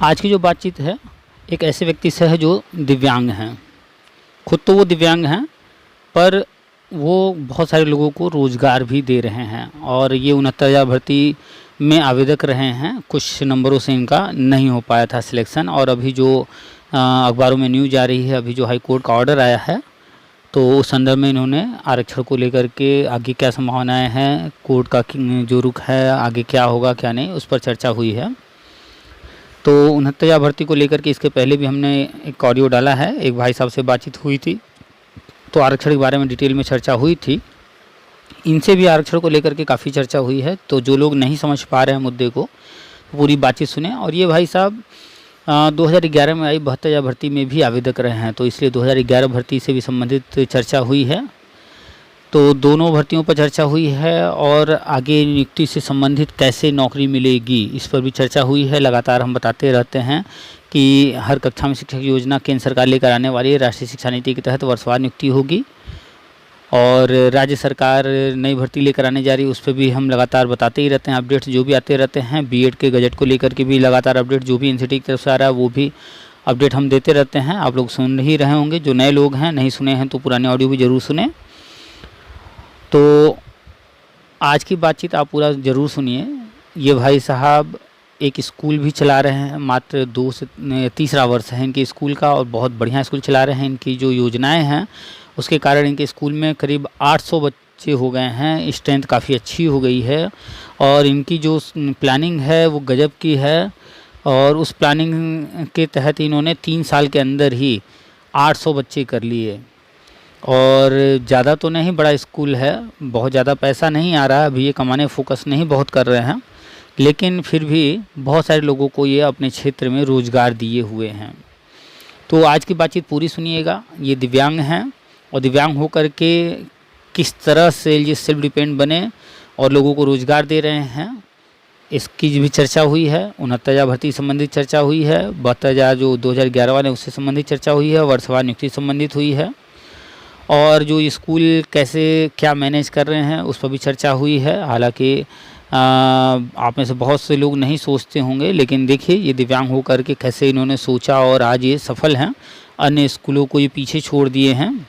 आज की जो बातचीत है एक ऐसे व्यक्ति से है जो दिव्यांग हैं। खुद तो वो दिव्यांग हैं, पर वो बहुत सारे लोगों को रोज़गार भी दे रहे हैं और ये 69,000 भर्ती में आवेदक रहे हैं। कुछ नंबरों से इनका नहीं हो पाया था सिलेक्शन और अभी जो अखबारों में न्यूज़ आ रही है, अभी जो हाई कोर्ट का ऑर्डर आया है, तो उस संदर्भ में इन्होंने आरक्षण को लेकर के आगे क्या संभावनाएं हैं, कोर्ट का जो रुख है, आगे क्या होगा क्या नहीं, उस पर चर्चा हुई है। तो 69,000 भर्ती को लेकर के इसके पहले भी हमने एक ऑडियो डाला है, एक भाई साहब से बातचीत हुई थी, तो आरक्षण के बारे में डिटेल में चर्चा हुई थी। इनसे भी आरक्षण को लेकर के काफ़ी चर्चा हुई है, तो जो लोग नहीं समझ पा रहे हैं मुद्दे को, पूरी बातचीत सुने। और ये भाई साहब 2011 में आई 72,000 भर्ती में भी आवेदक रहे हैं, तो इसलिए 2011 भर्ती से भी संबंधित चर्चा हुई है। तो दोनों भर्तियों पर चर्चा हुई है और आगे नियुक्ति से संबंधित कैसे नौकरी मिलेगी, इस पर भी चर्चा हुई है। लगातार हम बताते रहते हैं कि हर कक्षा में शिक्षक योजना केंद्र सरकार लेकर आने वाली है। राष्ट्रीय शिक्षा नीति के तहत वर्षवार नियुक्ति होगी और राज्य सरकार नई भर्ती लेकर आने जा रही है, उस पर भी हम लगातार बताते ही रहते हैं। अपडेट्स जो भी आते रहते हैं, बीएड के गजट को लेकर के भी लगातार अपडेट जो भी एनसीटी की तरफ से आ रहा है वो भी अपडेट हम देते रहते हैं। आप लोग सुन ही रहे होंगे, जो नए लोग हैं नहीं सुने हैं तो पुराने ऑडियो भी ज़रूर सुने। तो आज की बातचीत आप पूरा ज़रूर सुनिए। ये भाई साहब एक स्कूल भी चला रहे हैं, मात्र 2 से तीसरा वर्ष है इनके स्कूल का और बहुत बढ़िया स्कूल चला रहे हैं। इनकी जो योजनाएं हैं उसके कारण इनके स्कूल में करीब 800 बच्चे हो गए हैं, स्ट्रेंथ काफ़ी अच्छी हो गई है और इनकी जो प्लानिंग है वो गजब की है। और उस प्लानिंग के तहत इन्होंने 3 साल के अंदर ही 800 बच्चे कर लिए। और ज़्यादा तो नहीं बड़ा स्कूल है, बहुत ज़्यादा पैसा नहीं आ रहा, अभी ये कमाने फोकस नहीं बहुत कर रहे हैं, लेकिन फिर भी बहुत सारे लोगों को ये अपने क्षेत्र में रोज़गार दिए हुए हैं। तो आज की बातचीत पूरी सुनिएगा। ये दिव्यांग हैं और दिव्यांग होकर के किस तरह से ये सेल्फ डिपेंड बने और लोगों को रोज़गार दे रहे हैं, इसकी भी चर्चा हुई है। 69,000 भर्ती संबंधित चर्चा हुई है, 72,000 जो 2011 वाले उससे संबंधित चर्चा हुई है, वर्षवार नियुक्ति संबंधित हुई है और जो स्कूल कैसे क्या मैनेज कर रहे हैं उस पर भी चर्चा हुई है। हालांकि आप में से बहुत से लोग नहीं सोचते होंगे, लेकिन देखिए ये दिव्यांग होकर के कैसे इन्होंने सोचा और आज ये सफल हैं, अन्य स्कूलों को ये पीछे छोड़ दिए हैं।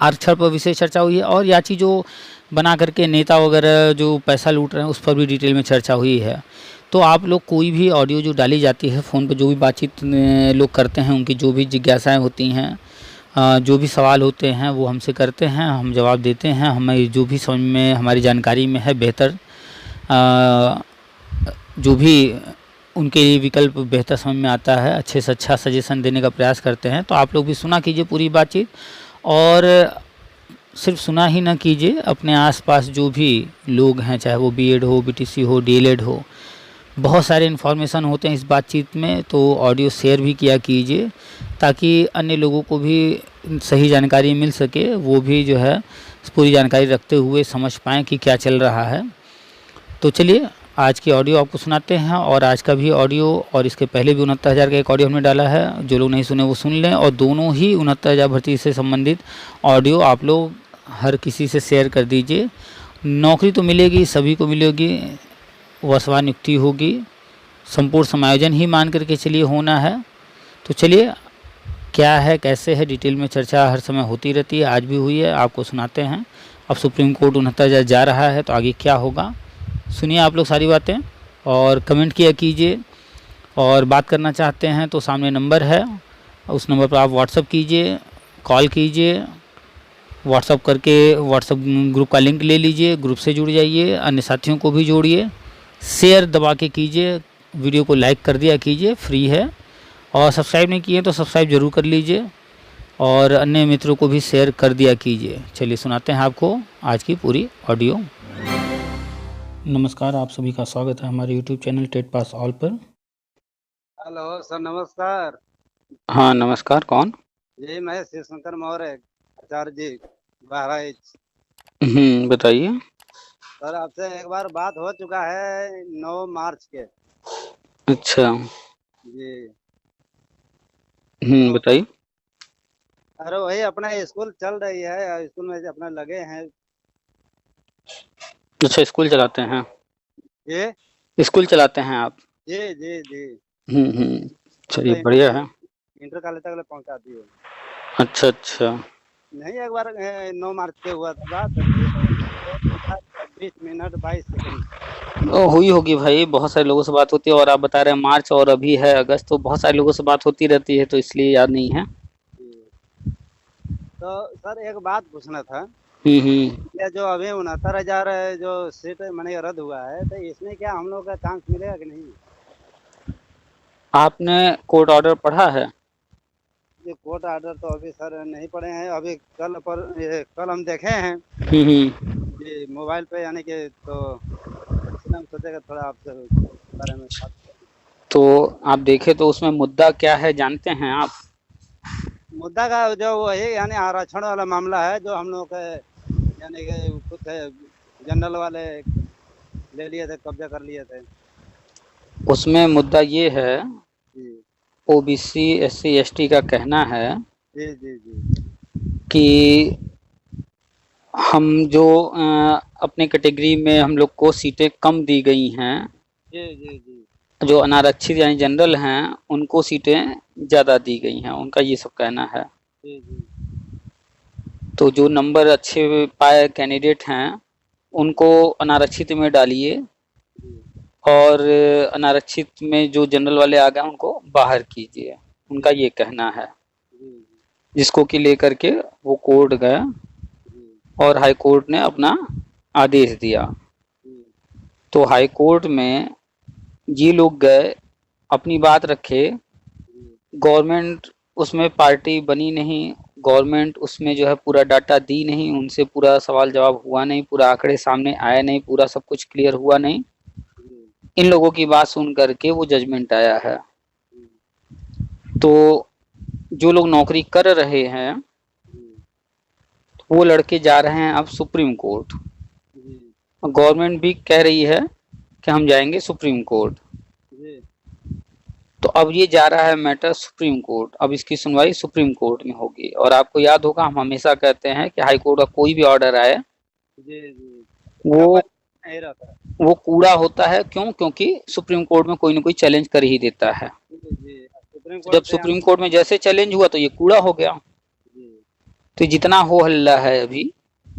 आरक्षण पर विशेष चर्चा हुई है और याची जो बना करके नेता वगैरह जो पैसा लूट रहे हैं उस पर भी डिटेल में चर्चा हुई है। तो आप लोग कोई भी ऑडियो जो डाली जाती है फ़ोन पर, जो भी बातचीत लोग करते हैं, उनकी जो भी जिज्ञासाएँ होती हैं, जो भी सवाल होते हैं वो हमसे करते हैं, हम जवाब देते हैं। हमें जो भी समझ में हमारी जानकारी में है बेहतर, जो भी उनके लिए विकल्प बेहतर समझ में आता है, अच्छे से अच्छा सजेशन देने का प्रयास करते हैं। तो आप लोग भी सुना कीजिए पूरी बातचीत और सिर्फ सुना ही ना कीजिए, अपने आसपास जो भी लोग हैं, चाहे वो बीएड हो, बीटीसी हो, डीएलएड हो, बहुत सारे इन्फॉर्मेशन होते हैं इस बातचीत में, तो ऑडियो शेयर भी किया कीजिए ताकि अन्य लोगों को भी सही जानकारी मिल सके, वो भी जो है पूरी जानकारी रखते हुए समझ पाएँ कि क्या चल रहा है। तो चलिए आज की ऑडियो आपको सुनाते हैं और आज का भी ऑडियो और इसके पहले भी 69,000 का एक ऑडियो हमने डाला है, जो लोग नहीं सुने वो सुन लें। और दोनों ही 69,000 भर्ती से संबंधित ऑडियो आप लोग हर किसी से शेयर कर दीजिए। नौकरी तो मिलेगी, सभी को मिलेगी, वर्षवार नियुक्ति होगी, संपूर्ण समायोजन ही मान करके चलिए होना है। तो चलिए क्या है कैसे है डिटेल में चर्चा हर समय होती रहती है, आज भी हुई है, आपको सुनाते हैं। अब सुप्रीम कोर्ट 69,000 जा रहा है तो आगे क्या होगा, सुनिए आप लोग सारी बातें और कमेंट किया कीजिए। और बात करना चाहते हैं तो सामने नंबर है, उस नंबर पर आप व्हाट्सअप कीजिए, कॉल कीजिए, व्हाट्सअप करके व्हाट्सअप ग्रुप का लिंक ले लीजिए, ग्रुप से जुड़ जाइए, अन्य साथियों को भी जोड़िए, शेयर दबा के कीजिए, वीडियो को लाइक कर दिया कीजिए, फ्री है। और सब्सक्राइब नहीं किए तो सब्सक्राइब ज़रूर कर लीजिए और अन्य मित्रों को भी शेयर कर दिया कीजिए। चलिए सुनाते हैं आपको आज की पूरी ऑडियो। नमस्कार, आप सभी का स्वागत है हमारे YouTube channel TET pass all पर। हेलो सर, नमस्कार। हाँ नमस्कार, कौन? जी मैं शिवशंकर मौर्य, आचार्य जी, बहराइच। बताइए। सर आपसे एक बार बात हो चुका है 9 मार्च के। अच्छा। जी तो बताइए। अरे वही अपना स्कूल चल रही है, स्कूल में अपना लगे हैं। अच्छा, स्कूल चलाते हैं? ये स्कूल चलाते हैं आप? जी जी जी। चलिए तो बढ़िया है। इंटर कॉलेज तक ले पहुंचा दिए। अच्छा अच्छा। नहीं, एक बार 9 मार्च के हुआ था बात, 20 मिनट 22 सेकंड। हुई होगी भाई, बहुत सारे लोगों से बात होती है, और आप बता रहे हैं मार्च और अभी है अगस्त, तो बहुत सारे लोगों से बात होती रहती है, तो इसलिए याद नहीं है। तो सर एक बात पूछना था। हम्म। ये जो अभी 69,000 जो सीट मैंने रद्द हुआ है, तो इसमें क्या हम लोग का चांस मिलेगा कि नहीं? आपने कोर्ट ऑर्डर पढ़ा है? ये कोर्ट ऑर्डर तो अभी सर नहीं पड़े हैं, अभी कल पर ये कल हम देखे हैं हम्म। जी मोबाइल पे, यानी कि तो इसलिए हम सोचेगा थोड़ा आपसे बारे में बात करें। तो आप देखे तो उसमें मुद्दा क्या है जानते हैं आप? मुद्दा का जो वही यानी आरक्षण वाला मामला है, जो हम लोग के यानी कि कुछ जनरल वाले ले लिए थे, कब्जा कर लिए थे। उसमें मुद्दा ये है, जी ओबीसी एससी एसटी का कहना है जी जी जी कि हम जो अपने कैटेगरी में हम लोग को सीटें कम दी गई हैं, जी जी जी जो अनारक्षित यानी जनरल हैं उनको सीटें ज़्यादा दी गई हैं, उनका ये सब कहना है। जी जी तो जो नंबर अच्छे पाए कैंडिडेट हैं उनको अनारक्षित में डालिए, जी और अनारक्षित में जो जनरल वाले आ गए उनको बाहर कीजिए, उनका ये कहना है। जी जिसको कि लेकर के वो कोर्ट गए, जी और हाई कोर्ट ने अपना आदेश दिया। जी तो हाई कोर्ट में ये लोग गए, अपनी बात रखे, जी गवर्नमेंट उसमें पार्टी बनी नहीं, गवर्नमेंट उसमें जो है पूरा डाटा दी नहीं, उनसे पूरा सवाल जवाब हुआ नहीं, पूरा आंकड़े सामने आए नहीं, पूरा सब कुछ क्लियर हुआ नहीं। जी इन लोगों की बात सुन करके वो जजमेंट आया है। जी तो जो लोग नौकरी कर रहे हैं जी वो लड़के जा रहे हैं अब सुप्रीम कोर्ट। जी गवर्नमेंट भी कह रही है कि हम जाएंगे सुप्रीम कोर्ट। जी तो अब ये जा रहा है मैटर सुप्रीम कोर्ट, अब इसकी सुनवाई सुप्रीम कोर्ट में होगी। और आपको याद होगा हम हमेशा कहते हैं कि हाई कोर्ट का कोई भी ऑर्डर आए जी जी उसका वो फल नहीं रहता है। वो कूड़ा होता है। क्यों? क्योंकि सुप्रीम कोर्ट में कोई ना कोई चैलेंज कर ही देता है। जी जी सुप्रीम जब कोर्ट से हम। सुप्रीम कोर्ट में जैसे चैलेंज हुआ तो ये कूड़ा हो गया। जी तो जितना हो हल्ला है अभी,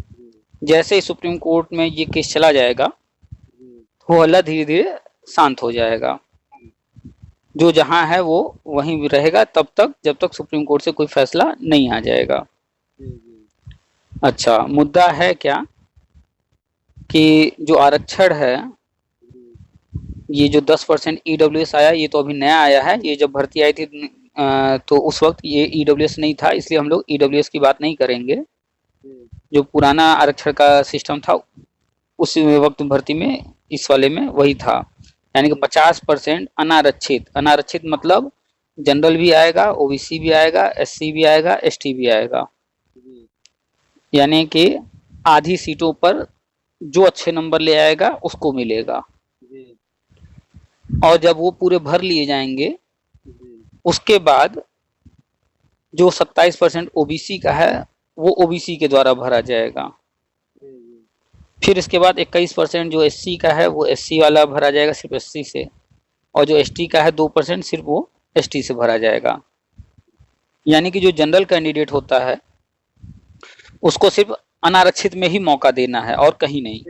जी जैसे ही सुप्रीम कोर्ट में ये केस चला जाएगा जी हो हल्ला धीरे धीरे शांत हो जाएगा। जो जहां है वो वहीं भी रहेगा तब तक जब तक सुप्रीम कोर्ट से कोई फैसला नहीं आ जाएगा। जी जी अच्छा, मुद्दा है क्या कि जो आरक्षण है, जी ये जो 10% ईडब्ल्यूएस आया, ये तो अभी नया आया है। ये जब भर्ती आई थी तो उस वक्त ये ईडब्ल्यूएस नहीं था, इसलिए हम लोग ईडब्ल्यूएस की बात नहीं करेंगे। जी जो पुराना आरक्षण का सिस्टम था उस वक्त भर्ती में इस वाले में वही था, यानी कि जी 50% अनारक्षित। अनारक्षित मतलब जनरल भी आएगा, ओबीसी भी आएगा, एससी भी आएगा, एसटी भी आएगा। जी यानी कि आधी सीटों पर जो अच्छे नंबर ले आएगा उसको मिलेगा। जी और जब वो पूरे भर लिए जाएंगे जी उसके बाद जो 27% ओबीसी का है वो ओबीसी के द्वारा भरा जाएगा। जी फिर इसके बाद 21% जो एससी का है वो एससी वाला भरा जाएगा सिर्फ एससी से, और जो एसटी का है 2% सिर्फ वो एसटी से भरा जाएगा। यानी कि जो जनरल कैंडिडेट होता है उसको सिर्फ अनारक्षित में ही मौका देना है और कहीं नहीं।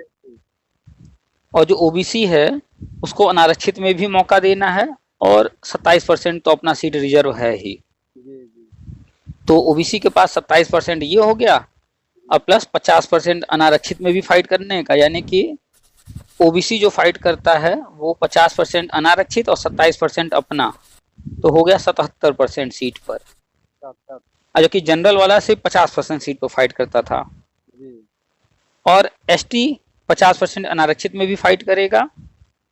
और जो ओबीसी है उसको अनारक्षित में भी मौका देना है, और 27% तो अपना सीट रिजर्व है ही। जी जी तो ओबीसी के पास 27% ये हो गया, और प्लस 50% अनारक्षित में भी फाइट करने का। यानी कि ओबीसी जो फाइट करता है वो 50% अनारक्षित और 27% अपना, तो हो गया 77% सीट पर। तब तब और जो कि जनरल वाला सिर्फ 50% सीट पर फाइट करता था। जी और एसटी 50% अनारक्षित में भी फाइट करेगा,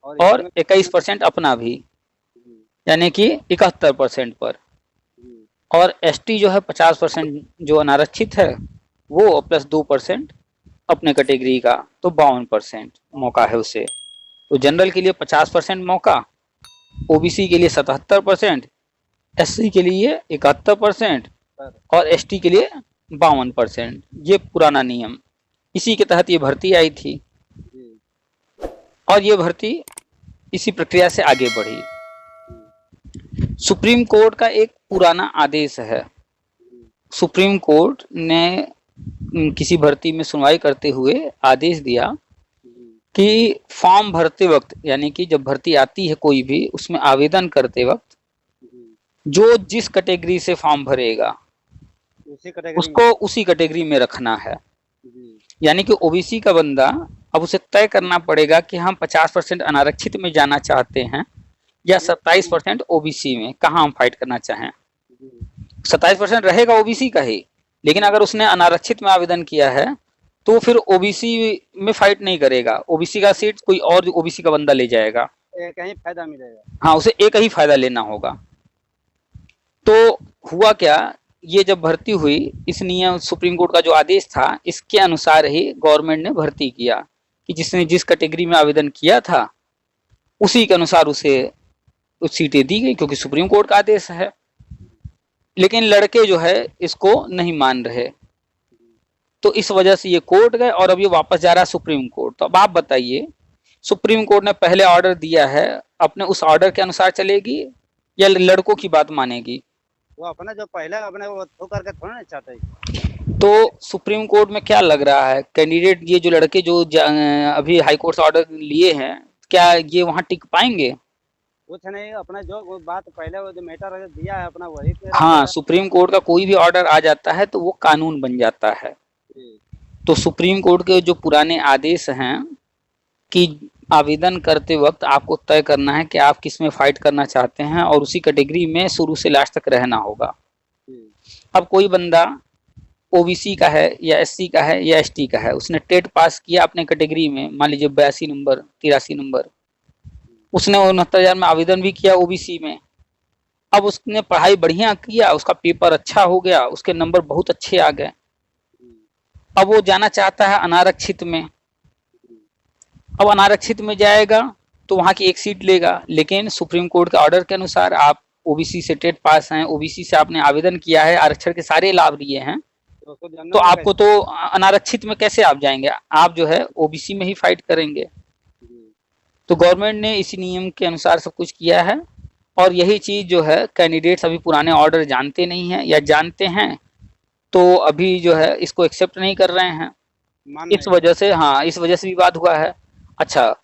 और और इसमें 21% अपना भी, जी यानी कि 71% पर। जी और एसटी जो है 50% जो अनारक्षित है वो प्लस 2% अपने कैटेगरी का, तो 52% मौका है उसे। तो जनरल के लिए 50% मौका, ओबीसी के लिए 77%, एससी के लिए 71% सर और एसटी के लिए 52%। ये पुराना नियम, इसी के तहत ये भर्ती आई थी, जी और ये भर्ती इसी प्रक्रिया से आगे बढ़ी। जी सुप्रीम कोर्ट का एक पुराना आदेश है। सुप्रीम कोर्ट ने किसी भर्ती में सुनवाई करते हुए आदेश दिया कि फॉर्म भरते वक्त, यानी कि जब भर्ती आती है कोई भी, उसमें आवेदन करते वक्त जो जिस कैटेगरी से फॉर्म भरेगा उसको उसी कैटेगरी में रखना है। यानी कि ओबीसी का बंदा अब उसे तय करना पड़ेगा कि हम 50% अनारक्षित में जाना चाहते हैं या 27% ओबीसी में, कहाँ हम फाइट करना चाहें। 27% रहेगा ओबीसी का ही, लेकिन अगर उसने अनारक्षित में आवेदन किया है तो फिर ओबीसी में फाइट नहीं करेगा, ओबीसी का सीट कोई और ओबीसी का बंदा ले जाएगा, एक ही फायदा मिलेगा। हाँ, उसे एक ही फायदा लेना होगा। तो हुआ क्या, ये जब भर्ती हुई, इस नियम सुप्रीम कोर्ट का जो आदेश था इसके अनुसार ही गवर्नमेंट ने भर्ती किया कि जिसने जिस कैटेगरी में आवेदन किया था उसी के अनुसार उसे सीटें दी गई, क्योंकि सुप्रीम कोर्ट का आदेश है। लेकिन लड़के जो है इसको नहीं मान रहे, तो इस वजह से ये कोर्ट गए और अब ये वापस जा रहा है सुप्रीम कोर्ट। तो अब आप बताइए, सुप्रीम कोर्ट ने पहले ऑर्डर दिया है, अपने उस ऑर्डर के अनुसार चलेगी या लड़कों की बात मानेगी? वो अपना जो पहले अपने वो तो करके थोड़ा ना चाहते। तो सुप्रीम कोर्ट में क्या लग रहा है, कैंडिडेट ये जो लड़के जो अभी हाई कोर्ट से ऑर्डर लिए हैं, क्या ये वहां टिक पाएंगे? कुछ नहीं, अपना जो बात पहले वो जो मैटर दिया है अपना वही। हाँ, सुप्रीम कोर्ट का कोई भी ऑर्डर आ जाता है तो वो कानून बन जाता है। तो सुप्रीम कोर्ट के जो पुराने आदेश हैं कि आवेदन करते वक्त आपको तय करना है कि आप किस में फाइट करना चाहते हैं और उसी कैटेगरी में शुरू से लास्ट तक रहना होगा। अब कोई बंदा ओबीसी का है या एससी का है या एसटी का है, उसने टेट पास किया अपने कैटेगरी में, मान लीजिए 82 नंबर 83 नंबर, उसने 69,000 में आवेदन भी किया ओबीसी में। अब उसने पढ़ाई बढ़िया किया, उसका पेपर अच्छा हो गया, उसके नंबर बहुत अच्छे आ गए, अब वो जाना चाहता है अनारक्षित में। अब अनारक्षित में जाएगा तो वहां की एक सीट लेगा, लेकिन सुप्रीम कोर्ट के ऑर्डर के अनुसार आप ओबीसी से टेट पास हैं, ओबीसी से आपने आवेदन किया है, आरक्षण के सारे लाभ लिए हैं, तो आपको तो अनारक्षित में कैसे आप जाएंगे, आप जो है ओबीसी में ही फाइट करेंगे। तो गवर्नमेंट ने इसी नियम के अनुसार सब कुछ किया है, और यही चीज जो है कैंडिडेट्स अभी पुराने ऑर्डर जानते नहीं हैं, या जानते हैं तो अभी जो है इसको एक्सेप्ट नहीं कर रहे हैं। इस वजह से, हाँ, इस वजह से विवाद हुआ है। अच्छा,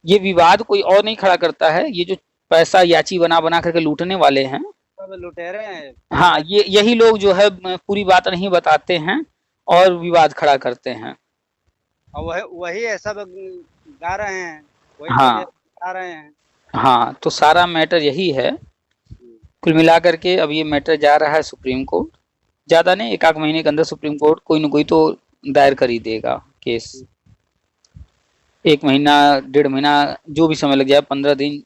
ये विवाद कोई और नहीं खड़ा करता है, ये जो पैसा याची बना बना करके लूटने वाले हैं, सब लुटेरे हैं। हाँ, ये यही लोग जो है पूरी बात नहीं बताते हैं और विवाद खड़ा करते हैं। और वही है, सब गा रहे हैं, वही हाँ, गा रहे हैं। हाँ, तो सारा मैटर यही है। कुल मिलाकर के अब ये मैटर जा रहा है सुप्रीम कोर्ट, ज्यादा नहीं, 1 महीने के अंदर सुप्रीम कोर्ट कोई न कोई तो दायर कर ही देगा केस। 1 महीना 1.5 महीना जो भी समय लग जाए, 15 दिन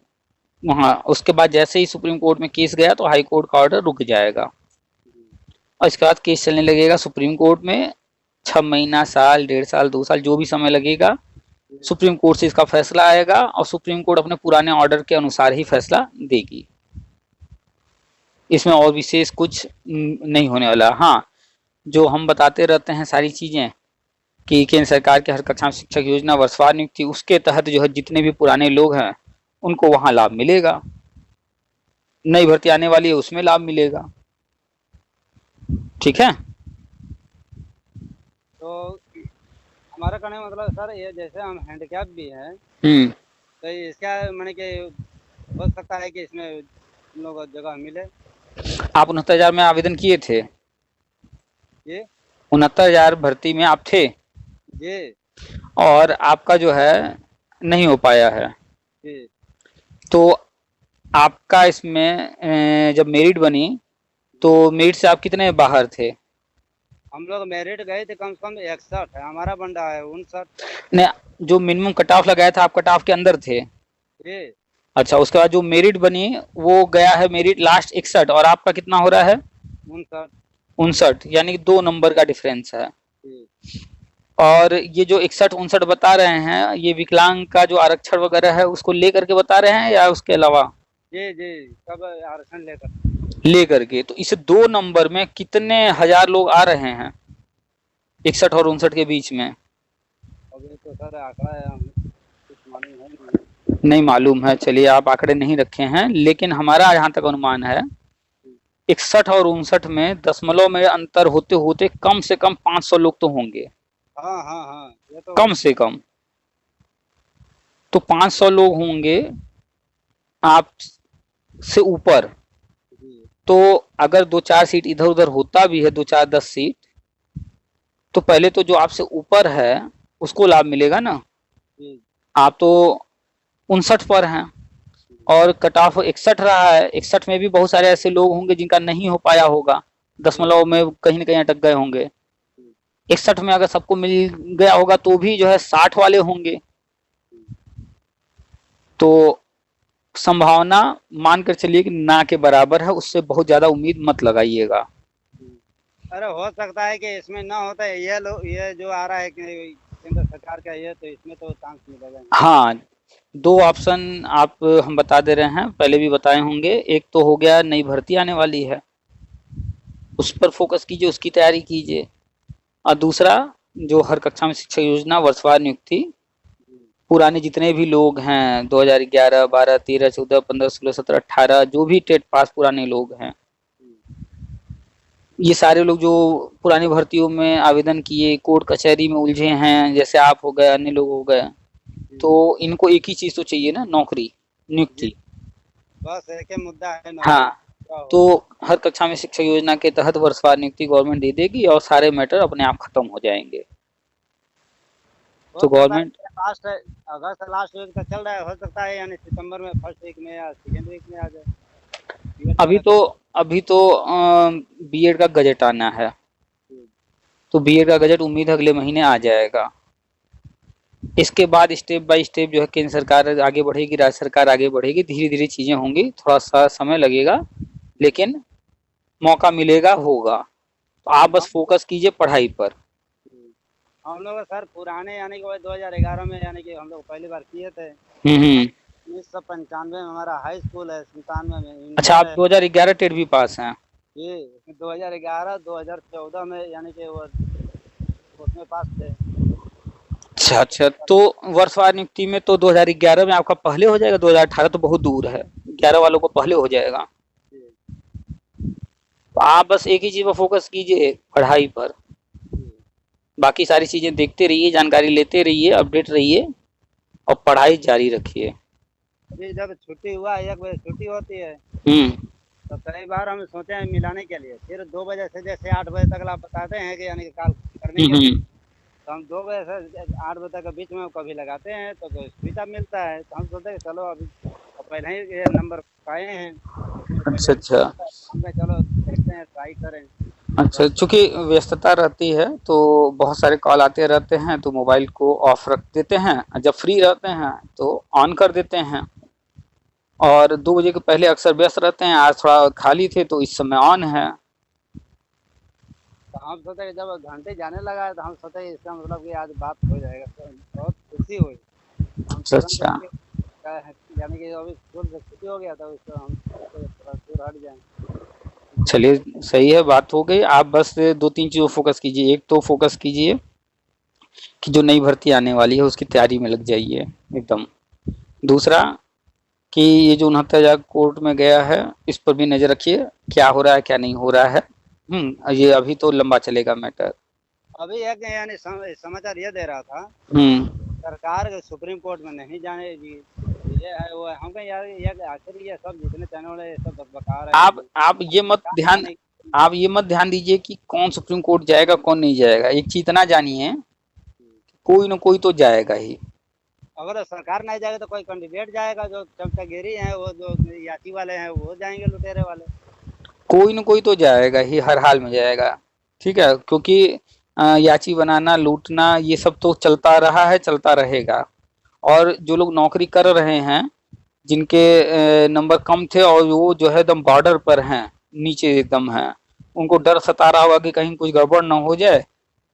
वहाँ, उसके बाद जैसे ही सुप्रीम कोर्ट में केस गया तो हाई कोर्ट का ऑर्डर रुक जाएगा, और इसके बाद केस चलने लगेगा सुप्रीम कोर्ट में। 6 महीना, साल, 1.5 साल, 2 साल, जो भी समय लगेगा, सुप्रीम कोर्ट से इसका फैसला आएगा और सुप्रीम कोर्ट अपने पुराने ऑर्डर के अनुसार ही फैसला देगी। इसमें और विशेष कुछ नहीं होने वाला। हाँ, जो हम बताते रहते हैं सारी चीजें कि केंद्र सरकार की हर कक्षा में शिक्षक योजना वर्षवार नियुक्ति, उसके तहत जो है जितने भी पुराने लोग हैं उनको वहां लाभ मिलेगा, नई भर्ती आने वाली है उसमें लाभ मिलेगा। ठीक है, तो हमारा कहने का मतलब सर ये, जैसे हम हैंडीकैप भी हैं, तो इसका मैंने कि हो सकता है कि इसमें हम लोग जगह मिले। आप 69,000 में आवेदन किए थे? ये 69,000 भर्ती में आप थे जी, और आपका जो है नहीं हो पाया है जी। तो आपका इसमें जब मेरिट बनी तो मेरिट से आप कितने बाहर थे? हम लोग मेरिट गए थे कम से कम 61 है, हमारा बंदा है 59। ने जो मिनिमम कट ऑफ लगाया था, आप कट ऑफ के अंदर थे? जी। अच्छा, उसके बाद जो मेरिट बनी वो गया है मेरिट लास्ट 61, और आपका कितना हो रहा है? 59। 59, यानी कि 2 नंबर का डिफरेंस है। और ये जो 61 59 बता रहे हैं, ये विकलांग का जो आरक्षण वगैरह है उसको लेकर के बता रहे हैं या उसके अलावा? जी जी, सब आरक्षण लेकर के। तो इस 2 नंबर में कितने हजार लोग आ रहे हैं 61 और 59 के बीच में? अभी तो सर आंकड़ा है, कुछ मालूम है नहीं। नहीं मालूम है, चलिए आप आंकड़े नहीं रखे हैं, लेकिन हमारा जहाँ तक अनुमान है 61 और 59 में दशमलव में अंतर होते होते कम से कम 500 लोग तो होंगे, हाँ हाँ हाँ, ये तो कम से कम। तो 500 लोग होंगे आप से ऊपर। जी तो अगर 2-4 सीट इधर उधर होता भी है, 2-4-10 सीट, तो पहले तो जो आपसे ऊपर है उसको लाभ मिलेगा ना। जी आप तो 59 पर हैं और कट ऑफ 61 रहा है, 61 में भी बहुत सारे ऐसे लोग होंगे जिनका नहीं हो पाया होगा, जी दशमलव में कहीं ना कहीं अटक गए होंगे। जी 61 में अगर सबको मिल गया होगा तो भी जो है 60 वाले होंगे। तो संभावना मानकर चलिए कि ना के बराबर है, उससे बहुत ज्यादा उम्मीद मत लगाइएगा। जी। अरे हो सकता है कि इसमें ना होता है, ये लोग ये जो आ रहा है कि केंद्र सरकार का, ये तो इसमें तो चांस मिलेगा नहीं। हाँ, दो ऑप्शन आप हम बता दे रहे हैं, पहले भी बताए होंगे। एक तो हो गया नई भर्ती आने वाली है, उस पर फोकस कीजिए, उसकी तैयारी कीजिए। और दूसरा जो हर कक्षा में शिक्षक योजना वर्षवार नियुक्ति, जी पुराने जितने भी लोग हैं 2011, 12, 13, 14, 15, 16, 17, 18 जो भी टेट पास पुराने लोग हैं, जी ये सारे लोग जो पुरानी भर्तियों में आवेदन किए, कोर्ट कचहरी में उलझे हैं, जैसे आप हो गए, अन्य लोग हो गए, जी तो इनको एक ही चीज तो चाहिए ना, नौकरी, जी, नियुक्ति। बस एक ही मुद्दा है, नौकरी हाँ, क्या तो हो। हर कक्षा में शिक्षक योजना के तहत वर्षवार नियुक्ति गवर्नमेंट दे देगी और सारे मैटर अपने आप खत्म हो जाएंगे। हो तो सकता है गवर्नमेंट लास्ट अगस्त लास्ट वीक तक चल रहा है, हो सकता है यानी सितंबर में फर्स्ट वीक में या सेकेंड वीक में आ जाए बीएड अभी वाला। तो अभी तो बीएड का गजट आना है, जी तो बीएड का गजट उम्मीद है अगले महीने आ जाएगा। इसके बाद स्टेप बाय स्टेप जो है केंद्र सरकार आगे बढ़ेगी, राज्य सरकार आगे बढ़ेगी, धीरे धीरे चीजें होंगी, थोड़ा सा समय लगेगा, लेकिन मौका मिलेगा, होगा। तो आप हम बस फोकस कीजिए पढ़ाई पर। हम लोग सर पुराने यानी कि वही 2011 में यानी कि हम लोग पहली बार किए थे। हम्म। 1995 में हमारा हाई स्कूल है, 97 में अच्छा, इंटर आप है। 2011 टेट भी पास हैं? ये 2011 2014 में यानी कि वो उसमें पास थे। अच्छा अच्छा, तो वर्षवार नियुक्ति में तो 2011 में आपका पहले हो जाएगा, 2018 तो बहुत दूर है, 11 वालों को पहले हो जाएगा। जी तो आप बस एक ही चीज पर फोकस कीजिए, पढ़ाई पर। जी बाकी सारी चीजें देखते रहिए, जानकारी लेते रहिए, अपडेट रहिए और पढ़ाई जारी रखिए। अभी जब छुट्टी हुआ, 1 बजे छुट्टी होती है, हम्म तो कई बार हम सोचे हैं मिलाने के लिए, फिर 2 बजे से जैसे 8 बजे तक आप बताते हैं कि यानी कि कॉल करने के लिए, हम्म। तो हम 2 बजे से 8 बजे तक के बीच में कभी लगाते हैं तो कोई सुविधा मिलता है, तो हम सोचते हैं कि चलो अभी तो पहले ही ये नंबर पाए हैं, इसमें पहले अच्छा ही अच्छा। मिलता है, हम कहे चलो देखते हैं, ट्राई करें। अच्छा, तो चूंकि व्यस्तता रहती है तो बहुत सारे कॉल आते रहते हैं, तो मोबाइल को ऑफ रख देते हैं, जब फ्री रहते हैं तो ऑन कर देते हैं। और 2 बजे के पहले अक्सर व्यस्त रहते हैं, आज थोड़ा खाली थे तो इस समय ऑन है। हम सोचे कि जब घंटे जाने लगा है तो हम सोचे कि इसका मतलब कि आज बात हो जाएगा, तो बहुत खुशी हुई। हम अच्छा तुरंत अच्छा। यानी कि अभी स्कूल से छुट्टी हो गया था, उसको हम सोचे थोड़ा दूर हट जाएं, देख चलिए, लें। सही है, बात हो गई। आप बस 2-3 चीज़ों फोकस कीजिए। एक तो फोकस कीजिए कि जो नई भर्ती आने वाली है उसकी तैयारी में लग जाइए एकदम। दूसरा कि ये जो 69,000 कोर्ट में गया है, इस पर भी नज़र रखिए, क्या हो रहा है क्या नहीं हो रहा है। ये अभी तो लंबा चलेगा मैटर। अभी एक यानी समाचार ये दे रहा था, हम्म। सरकार के सुप्रीम कोर्ट में नहीं जाने जी, ये है वो है, हम कहें यार ये आखिर ये सब जितने चैनल वाले ये सब बकबका रहे हैं आप जी, आप ये मत सरकार ध्यान जाने। आप ये मत ध्यान दीजिए कि कौन सुप्रीम कोर्ट जाएगा कौन नहीं जाएगा। एक चीज इतना जानिए, कोई ना कोई तो जाएगा ही। अगर सरकार नहीं जाएगी तो कोई कैंडिडेट जाएगा, जो चमचागिरी है वो, जो याची वाले हैं वो जाएंगे, लुटेरे वाले। कोई ना कोई तो जाएगा ही, हर हाल में जाएगा। ठीक है, क्योंकि याची बनाना, लूटना, ये सब तो चलता रहा है, चलता रहेगा। और जो लोग नौकरी कर रहे हैं, जिनके नंबर कम थे और वो जो है एकदम बॉर्डर पर हैं, नीचे एकदम हैं, उनको जी डर सता रहा होगा कि कहीं कुछ गड़बड़ ना हो जाए,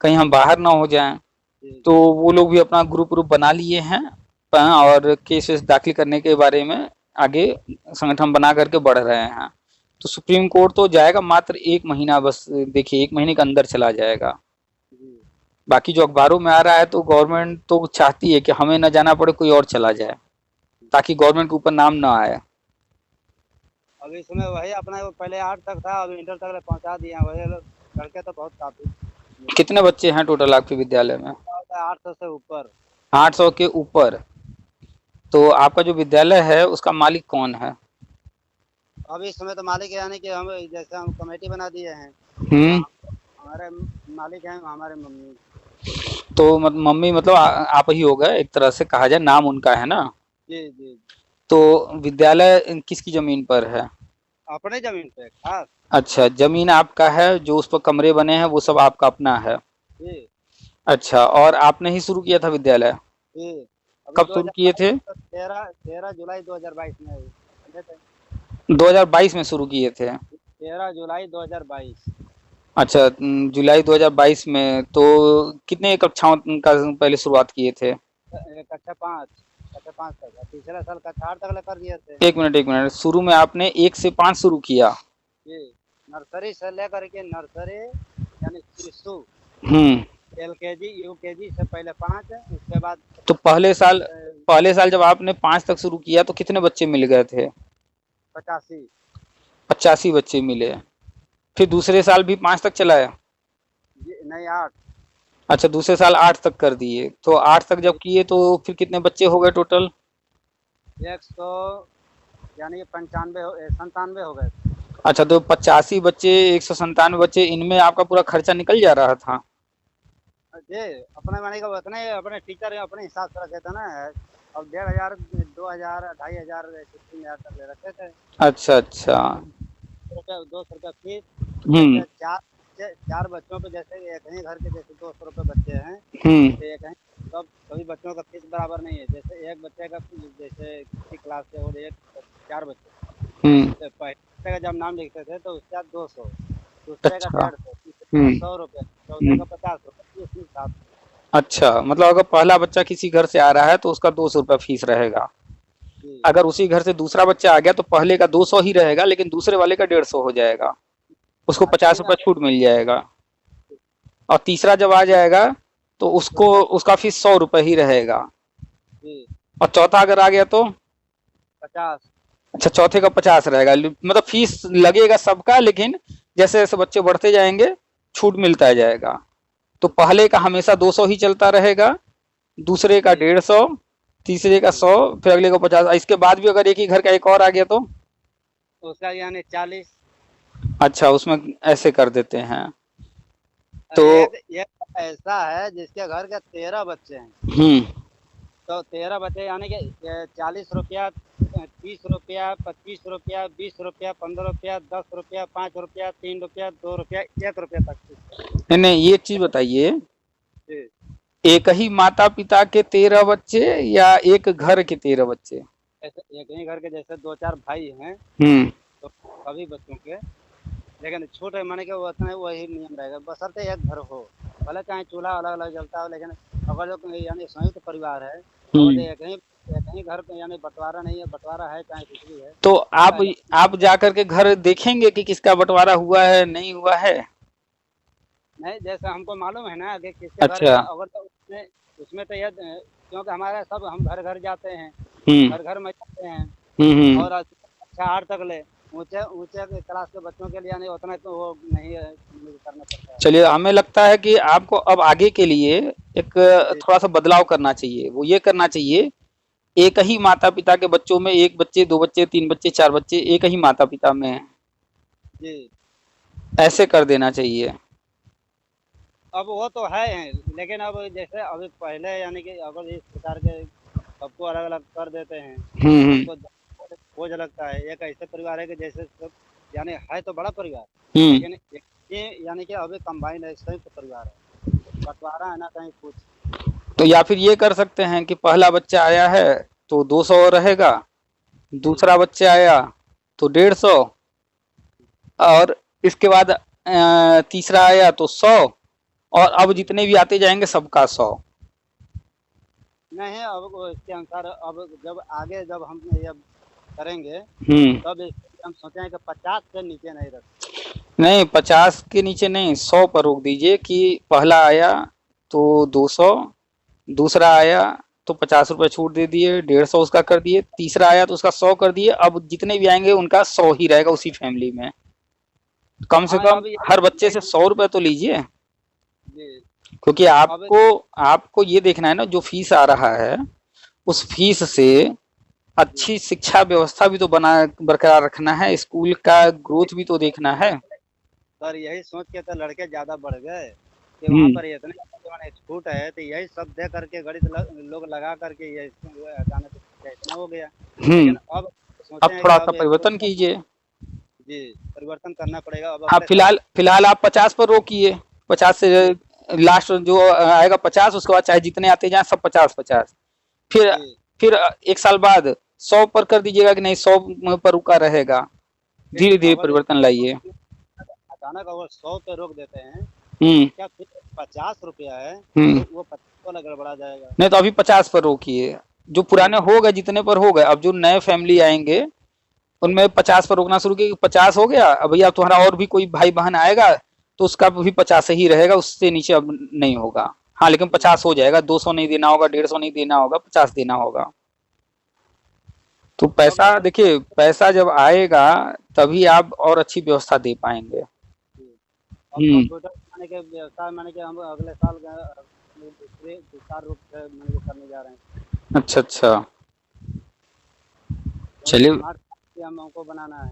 कहीं हम बाहर ना हो जाएं। जी तो वो लोग भी अपना ग्रुप ग्रुप बना लिए हैं, और केसेस दाखिल करने के बारे में आगे संगठन बना करके बढ़ रहे हैं। तो सुप्रीम कोर्ट तो जाएगा, मात्र 1 महीना, बस देखिए 1 महीने के अंदर चला जाएगा। जी बाकी जो अखबारों में आ रहा है, तो गवर्नमेंट तो चाहती है कि हमें न जाना पड़े, कोई और चला जाए। ताकि गवर्नमेंट के ऊपर नाम ना आए। अभी इसमें वही अपना वो पहले 8 तक था, अभी इंटर तक ले पहुंचा दिए हैं। वही लोग लड़के तो बहुत काफी मिले हैं। कितने बच्चे हैं टोटल आपके विद्यालय में? 800 से ऊपर। 800 के ऊपर। तो आपका जो विद्यालय है उसका मालिक कौन है? अभी इस समय तो मालिक है, यानी कि हम जैसे हम कमेटी बना दिए हैं, तो हम्म। हमारे मालिक हैं हमारे मम्मी। तो मम्मी मतलब आप ही हो गए एक तरह से कहा जाए, नाम उनका है ना? जी जी। तो विद्यालय किसकी जमीन पर है? अपने जमीन पे खास। अच्छा, जमीन आपका है, जो उस पर कमरे बने हैं वो सब आपका अपना है। जी अच्छा, और आपने ही शुरू किया था विद्यालय? जी। अभी कब शुरू किए 2022 थे? में, 13 जुलाई 2022 में बने थे। 2022 में शुरू किए थे? 13 जुलाई 2022। अच्छा, जुलाई 2022 में। तो कितने कक्षाओं का पहले शुरुआत किए थे? कक्षा 5 तक, और पिछले साल कक्षा 8 तक ले कर दिए थे। एक मिनट एक मिनट, शुरू में आपने 1 से 5 शुरू किया? जी। नर्सरी से लेकर के नर्सरी यानी शिशु, हम्म। एलकेजी यूकेजी से पहले 5, उसके बाद तो पहले साल जब आपने 5 तक शुरू किया तो कितने बच्चे मिल गए थे? 85। 85 बच्चे मिले। फिर दूसरे साल भी 5 तक चलाया? नहीं 8। अच्छा, दूसरे साल 8 तक कर दिए। तो 8 तक जब किए तो फिर कितने बच्चे हो गए टोटल? 100 यानी कि 97 हो गए। अच्छा, तो 85 बच्चे, 197 बच्चे, इनमें आपका पूरा खर्चा निकल जा रहा था? जी। अपने माने का उतने अपने टीचर अपने हिसाब से रखे थे ना। अब 1500 2000 2500 3,000 तक ले रखे थे। अच्छा अच्छा। 200 रुपया फीस। हम्म। जैसे चार बच्चों पे, जैसे एक ही घर के जैसे 200 रुपये बच्चे हैं, हम्म। तो एक ही सब सभी बच्चों का फीस बराबर नहीं है। जैसे एक बच्चे का जैसे किसी क्लास से और एक 4 बच्चे, हम्म। तो पहले बच्चे का जब नाम लिखते थे तो उसका 200, दूसरे का अच्छा। 150, तीसरे का हम्म। 100 रुपये, चौथे हम्म। का 50 रुपये, इस हिसाब से। अच्छा, मतलब अगर पहला बच्चा किसी घर से आ रहा है तो उसका 200 रुपया फीस रहेगा। जी अगर उसी घर से दूसरा बच्चा आ गया तो पहले का 200 ही रहेगा, लेकिन दूसरे वाले का 150 हो जाएगा। उसको हाँ, पचास यही ना। रुपया छूट मिल जाएगा। और तीसरा जब आ जाएगा तो उसको उसका उसका फीस 100 रुपये ही रहेगा। जी और चौथा अगर आ गया तो? 50। अच्छा, चौथे का 50 रहेगा। मतलब फीस लगेगा सबका, लेकिन जैसे जैसे बच्चे बढ़ते जाएंगे छूट मिलता जाएगा। तो पहले का हमेशा 200 ही चलता रहेगा, दूसरे का जी 150, तीसरे का जी। 100, फिर अगले का 50। इसके बाद भी अगर एक ही घर का एक और आ गया तो? उसका यानी 40। अच्छा, उसमें ऐसे कर देते हैं। तो एक ऐसा है जिसके घर के 13 बच्चे हैं, हम्म। तो 13 बच्चे यानी कि 40 रुपया, 30 रुपया, 25 रुपया, 20 रुपया, 15 रुपया, 10 रुपया, 5 रुपया, 3 रुपया, 2 रुपया, 1 रुपया तक। नहीं नहीं, ये चीज बताइए, जी। एक ही माता पिता के 13 बच्चे या एक घर के 13 बच्चे? ऐसे एक ही घर के जैसे 2 4 भाई हैं, हम्म। तो सभी बच्चों के, लेकिन छोटे माने के वो उतना वही नियम रहेगा, बशर्ते एक घर हो। भले चाहे चूल्हा अलग अलग जलता हो, लेकिन अगर जो यानी संयुक्त परिवार है, अगर हम्म। एक ही घर पे यानी बंटवारा नहीं है, बंटवारा है चाहे कुछ भी है, तो तो आप पहले। आप जा करके घर देखेंगे कि किसका बंटवारा हुआ है नहीं हुआ है? नहीं, जैसे हमको मालूम है ना कि किसके घर अच्छा। का, अगर तो उसमें उसमें तो यह, क्योंकि हमारे सब हम घर घर जाते हैं, हम्म। घर घर में जाते हैं। हम्म। और अच्छा 8 तक ले, ऊंचे ऊंचे क्लास के बच्चों के लिए यानी उतना तो वो नहीं है, मुझे करना पड़ता है। चलिए, हमें लगता है कि आपको अब आगे के लिए एक जी थोड़ा सा बदलाव करना चाहिए। वो ये करना चाहिए, एक ही माता पिता के बच्चों में एक बच्चे, दो बच्चे, तीन बच्चे, चार बच्चे एक ही माता पिता में हैं, जी। ऐसे कर देना चाहिए। अब वो तो है हैं, लेकिन अब जैसे अभी पहले यानी कि अगर इस प्रकार के सबको अलग अलग कर देते हैं, तो हम्म। हमको बोझ लगता है। एक ऐसे परिवार है कि जैसे सब यानी है तो बड़ा परिवार, हम्म। लेकिन ये यानी कि अभी कंबाइन है, संयुक्त परिवार है, बंटवारा है ना कहीं कुछ। तो या फिर ये कर सकते हैं कि पहला बच्चा आया है तो 200 रहेगा, जी दूसरा बच्चा आया तो 150, और इसके बाद तीसरा आया तो 100, और अब जी। जितने भी आते जाएंगे सबका 100। नहीं, अब इसके अनुसार अब जब आगे जब हम ये करेंगे, हम्म। तब हम सोचे हैं कि 50 से नीचे नहीं रख। नहीं, 50 के नीचे नहीं, 100 पर रोक दीजिए कि पहला आया तो 200, दूसरा आया तो 50 रुपए छूट दे दिए, 150 उसका कर दिए, तीसरा आया तो उसका 100 कर दिए। अब जितने भी आएंगे उनका 100 ही रहेगा उसी फैमिली में। कम से हाँ कम अब ये हर बच्चे से 100 रुपए तो लीजिए, जी क्योंकि अब आपको आपको ये देखना है ना, जो फीस आ रहा है उस फीस से जी अच्छी शिक्षा व्यवस्था भी तो बना बरकरार रखना है, स्कूल का ग्रोथ भी तो देखना है। सर यही सोच के तो लड़के ज्यादा बढ़ गए कि वहाँ हम्म। पर इतने जो है छूट है, तो यही सब दे करके गणित लोग लगा करके ये हटाने पे इतना हो गया। हम्म। लेकिन अब अब सोचे हैं कि थोड़ा सा अब परिवर्तन कीजिए। जी परिवर्तन करना पड़ेगा अब हाँ, अगले साल। फिलहाल फिलहाल आप 50 पर रोकिए। 50 से जी लास्ट जो आएगा 50, उसके बाद चाहे जितने आते जाएं सब 50-50। फिर जी फिर 1 साल बाद 100 पर कर दीजिएगा कि नहीं, 100 पर रुका रहेगा। फिर धीरे धीरे अगर परिवर्तन लाइए। अचानक अगर 100 पे रोक देते हैं तो हम्म। क्या फिर 50 रुपया है हम्म। वो 50 वाला गड़बड़ा जाएगा। नहीं तो अभी 50 पर रोकिए। जो जी पुराने हो गए जितने पर हो गए, अब जो नए फैमिली आएंगे उनमें 50 पर रोकना शुरू किया। 50 हो गया, अब भैया तुम्हारा और भी कोई भाई बहन आएगा तो उसका भी 50 ही रहेगा, उससे नीचे अब नहीं होगा। हाँ, लेकिन जी 50 हो जाएगा, 200 नहीं देना होगा, 150 नहीं देना होगा, 50 देना होगा। तो अब पैसा देखिए, पैसा जब आएगा तभी आप और अच्छी व्यवस्था दे पाएंगे। जी अब हम्म। कंप्यूटर माने के व्यवसाय माने के हम अगले साल दूसरे विस्तार रूप से माने के करने जा रहे हैं। अच्छा अच्छा। तो चलिए। स्मार्ट हम हमको बनाना है।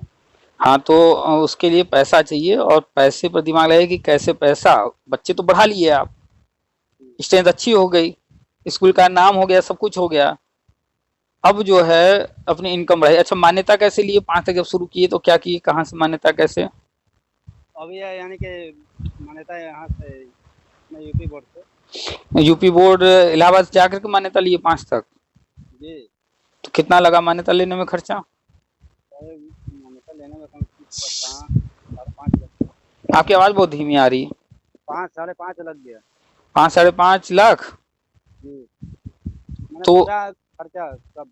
हाँ, तो उसके लिए पैसा चाहिए, और पैसे पर दिमाग लगे कि कैसे पैसा। बच्चे तो बढ़ा लिए आप, जी स्ट्रेंथ अच्छी हो गई, स्कूल का नाम हो गया, सब कुछ हो गया। अब जो है अपनी इनकम रहे। अच्छा, मान्यता कैसे लिए? 5 तक जब शुरू किए तो क्या किए, कहाँ से मान्यता कैसे? अब ये यानी कि मान्यता है यहाँ से अपने यूपी बोर्ड से। यूपी बोर्ड इलाहाबाद से जाकर के मान्यता लिए 5 तक? जी तो कितना लगा मान्यता लेने में खर्चा? और मान्यता लेने में कम से कम 5 5.5 लाख। आपकी आवाज बहुत धीमी आ रही है। 5 5.5 लग गया। 5 साढ़े 5 लाख? जी मैंने तो पूरा खर्चा सब।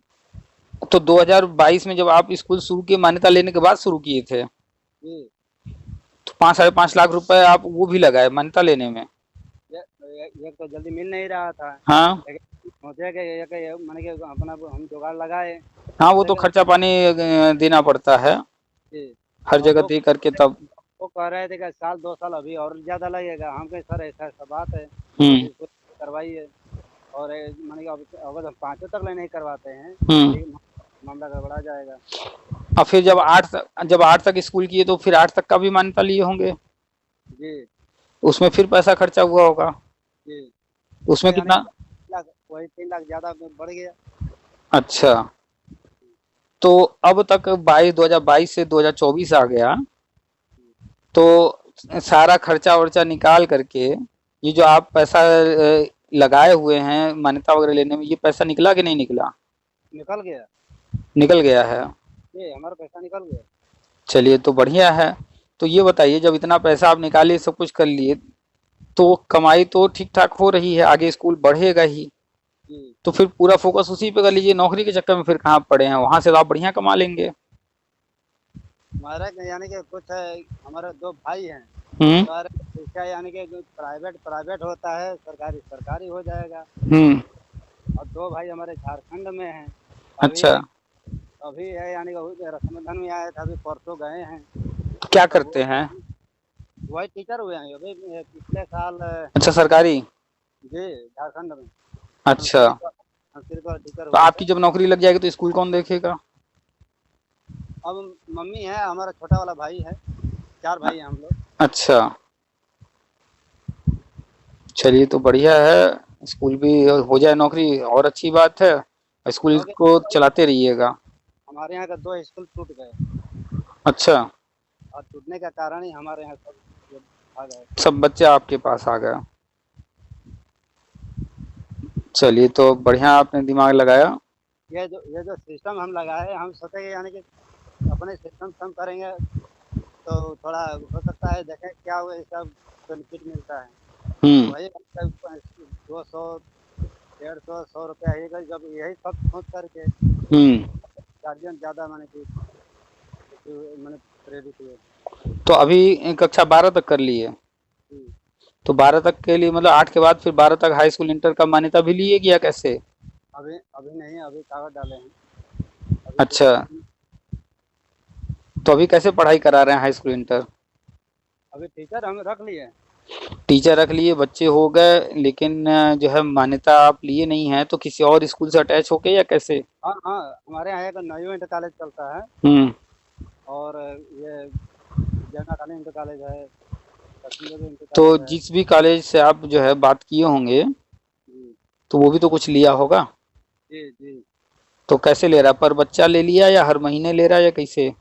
2022 में जब आप स्कूल शुरू किए, मान्यता लेने के बाद शुरू किए थे, जी तो 5 साढ़े 5 लाख रुपए आप वो भी लगाए मान्यता लेने में? ये तो जल्दी मिल नहीं रहा था। हाँ। लेकिन सोचे कि ये मैंने कि अपना हम जुगाड़ लगाए। हाँ, वो तो लेकिन खर्चा पानी देना पड़ता है जी हर और जगह दे करके तब। वो कह रहे थे कि साल 2 साल अभी और ज़्यादा लगेगा। हम कहे सर ऐसा ऐसा बात है हम्म। अभी इसको करवाइए। और मैंने कहा अगर हम 5 तक नहीं करवाते हैं हम्म। ये मामला गड़बड़ा जाएगा। और फिर तो जब 8 तक स्कूल किए तो फिर 8 तक का भी मान्यता लिए होंगे, जी उसमें फिर पैसा खर्चा हुआ होगा। जी उसमें तो यानी कितना? लाख वही 3 लाख ज़्यादा बढ़ गया। अच्छा। तो अब तक 2022 से 2024 आ गया, तो सारा खर्चा वर्चा निकाल करके ये जो आप पैसा लगाए हुए हैं मान्यता वगैरह लेने में, ये पैसा निकला कि नहीं निकला? निकल गया। निकल गया है। ये हमारा पैसा निकल गया। चलिए, तो बढ़िया है। तो ये बताइए, जब इतना पैसा आप निकालिए, सब कुछ कर लिए, तो कमाई तो ठीक ठाक हो रही है, आगे स्कूल बढ़ेगा ही, जी तो फिर पूरा फोकस उसी पे कर लीजिए। नौकरी के चक्कर में फिर कहाँ पड़े हैं, वहां से तो आप बढ़िया कमा लेंगे। हमारा यानी कि कुछ है हमारे 2 भाई हैं। हम्म। कह रहे इसका यानी कि प्राइवेट प्राइवेट होता है सरकारी सरकारी हो जाएगा। हम्म। और 2 भाई हमारे झारखंड में हैं। अभी अच्छा। अभी है यानी कि रक्षाबंधन में आए थे अभी परसों गए हैं। तो क्या तब करते हैं? वही टीचर हुए हैं अभी पिछले साल। अच्छा, सरकारी? जी झारखंड में अच्छा। संस्कृत वाले टीचर तो हुए आपकी थे। जब नौकरी लग जाएगी तो स्कूल कौन देखेगा? अब मम्मी है हमारा छोटा वाला भाई है। 4 भाई हैं हम लोग। अच्छा। चलिए, तो बढ़िया है, स्कूल भी हो जाए, नौकरी और अच्छी बात है। स्कूल क्योंकि को चलाते रहिएगा। हमारे यहाँ का 2 स्कूल टूट गए। अच्छा। और टूटने का कारण ही हमारे यहाँ सब आ गए। सब बच्चे आपके पास आ गए। चलिए, तो बढ़िया आपने दिमाग लगाया। ये जो सिस्टम हम लगाए हम सोचे कि यानी कि अपने सिस्टम से हम करेंगे तो थोड़ा हो सकता है देखें क्या हुआ इसका बेनिफिट मिलता है। हम्म। वही 200 150 100 रुपया ही जब यही सब सोच करके हम्म। गार्जियन ज़्यादा माने कि मैंने प्रेरित हुए। तो अभी कक्षा 12 तक कर लिए? जी तो 12 तक के लिए मतलब 8 के बाद फिर 12 तक हाई स्कूल इंटर का मान्यता भी लिए, या कैसे? अभी अभी नहीं, अभी कागज डाले हैं। अभी अच्छा, जो तो अभी कैसे पढ़ाई करा रहे हैं हाई स्कूल इंटर? अभी टीचर हम रख लिए हैं। टीचर रख लिए, बच्चे हो गए, लेकिन जो है मान्यता आप लिए नहीं है, तो किसी और स्कूल से अटैच होके या कैसे? हाँ हाँ, हमारे यहाँ एक नयो इंटर कॉलेज चलता है, हम्म। और ये जयना काली इंटर कॉलेज है, लक्ष्मी इंटर तो कॉलेज है। जिस भी कॉलेज से आप जो है बात किए होंगे, जी तो वो भी तो कुछ लिया होगा। जी जी। तो कैसे ले रहा है, पर बच्चा ले लिया या हर महीने ले रहा है या कैसे?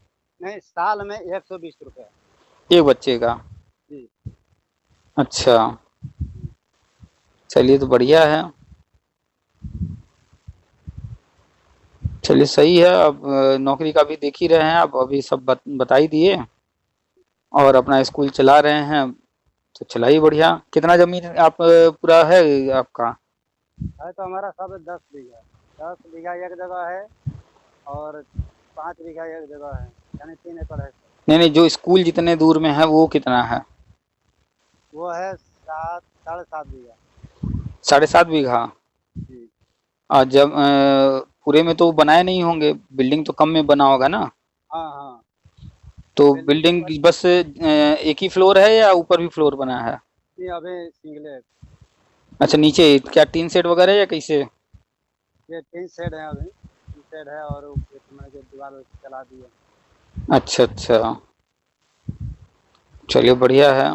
नहीं, साल में 120 रुपये। एक बच्चे का? जी। अच्छा, चलिए तो बढ़िया है। चलिए सही है। अब नौकरी का भी देख ही रहे हैं, आप अभी सब बता ही दिए, और अपना स्कूल चला रहे हैं, तो चलाइए बढ़िया। कितना जमीन आप पूरा है आपका? है तो हमारा सब 10 बीघा। 10 बीघा एक जगह है, और 5 बीघा एक जगह है, यानी 3 एकड़ है। नहीं नहीं, जो स्कूल जितने दूर में है वो कितना है? वो है 7 साढ़े 7 बीघा। 7.5 बीघा? जी। जब पूरे में तो बनाए नहीं होंगे, बिल्डिंग तो कम में बना होगा ना? हाँ हाँ। तो बिल्डिंग तो बिल्डिंग बनी बस एक ही फ्लोर है या ऊपर भी फ्लोर बना है? नहीं, अभी सिंगले। अच्छा, नीचे क्या टीन सेट वगैरह है या कैसे? ये 3 शेड है, अभी 3 शेड है, और एक मैंने जो दीवार चला दी है। अच्छा अच्छा, चलिए बढ़िया है।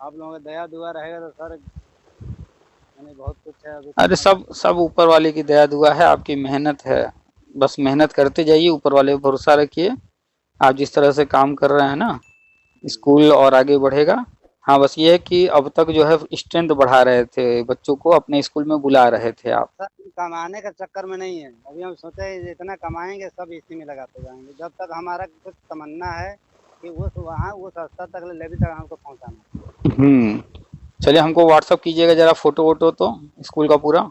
आप लोगों का दया दुआ रहेगा तो सर, यानी बहुत कुछ है अभी अरे करने सब लायक। सब ऊपर वाले की दया दुआ है, आपकी मेहनत है। बस मेहनत करते जाइए, ऊपर वाले पे भरोसा रखिए। आप जिस तरह से काम कर रहे हैं ना, जी। स्कूल और आगे बढ़ेगा। हाँ, बस ये है कि अब तक जो है स्ट्रेंथ बढ़ा रहे थे, बच्चों को अपने स्कूल में बुला रहे थे आप। सर, कमाने का चक्कर में नहीं है, अभी हम सोचे जितना कमाएंगे सब इसी में लगाते जाएंगे, जब तक हमारा कुछ तमन्ना है कि उस स्तर तक लेवल तक हमको पहुंचाना हम्म। चलिए, हमको व्हाट्सअप कीजिएगा जरा फोटो वोटो तो, स्कूल का पूरा। है।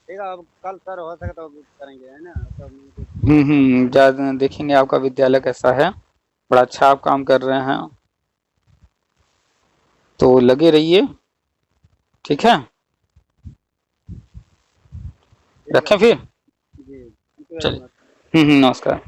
ठीक है, अब कल सर हो सके तो करेंगे, है ना, तो मुझे ज्यादा देखेंगे आपका विद्यालय कैसा है। बड़ा अच्छा आप काम कर रहे हैं, तो लगे रहिए। ठीक है, ठीक है रखें सर। फिर। जी, थैंक यू वेरी चलिए। मच। नमस्कार।